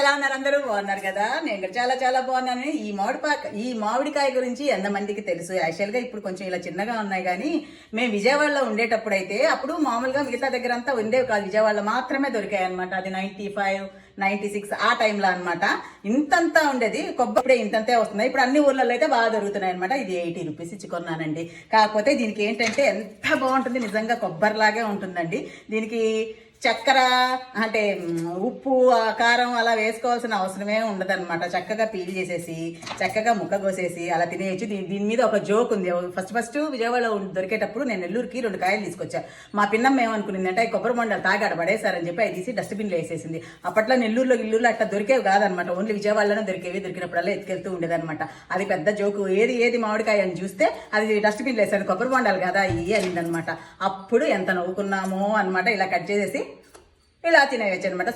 ఎలా ఉన్నారు? అందరూ బాగున్నారు కదా? నేను కూడా చాలా చాలా బాగున్నాను. ఈ మామిడికాయ గురించి ఎంతమందికి తెలుసు? యాక్చువల్గా ఇప్పుడు కొంచెం ఇలా చిన్నగా ఉన్నాయి, కానీ మేము విజయవాడలో ఉండేటప్పుడు అయితే అప్పుడు మామూలుగా మిగతా దగ్గర అంతా ఉండేవి కాదు, విజయవాడలో మాత్రమే దొరికాయి అనమాట. అది 95, 96 ఆ టైంలో అనమాట. ఇంతంతా ఉండేది కొబ్బరి, ఇంతంతే వస్తున్నాయి. ఇప్పుడు అన్ని ఊర్లలో అయితే బాగా దొరుకుతున్నాయి అనమాట. ఇది 80 రూపీస్ ఇచ్చి కొన్నానండి. కాకపోతే దీనికి ఏంటంటే ఎంత బాగుంటుంది, నిజంగా కొబ్బరిలాగే ఉంటుందండి. దీనికి చక్కెర అంటే ఉప్పు కారం అలా వేసుకోవాల్సిన అవసరమే ఉండదన్నమాట. చక్కగా పీల్ చేసేసి చక్కగా ముక్క కోసేసి అలా తినేయచ్చు. దీని మీద ఒక జోక్ ఉంది. ఫస్ట్ విజయవాడలో దొరికేటప్పుడు నేను నెల్లూరుకి 2 కాయలు తీసుకొచ్చాను. మా పిన్నం ఏమనుకునిందంటే ఈ కొబ్బరి బొండాలు తాగి ఆడ పడేశారని చెప్పి అది తీసి డస్ట్బిన్లో వేసేసింది. అప్పట్లో నెల్లూరులో అట్లా దొరికేవి కాదనమాట, ఓన్లీ విజయవాడలోనే దొరికేవి. దొరికినప్పుడల్లా ఎత్తుకెళ్తూ ఉండేదన్నమాట. అది పెద్ద జోకు. ఏది మామిడికాయ అని చూస్తే అది డస్ట్బిన్లో వేసాను, కొబ్బరి బొండాలు కదా ఇవి అనిందనమాట. అప్పుడు ఎంత నవ్వుకున్నామో అనమాట. ఇలా కట్ చేసేసి ఇలా తినేయచ్చు అనమాట.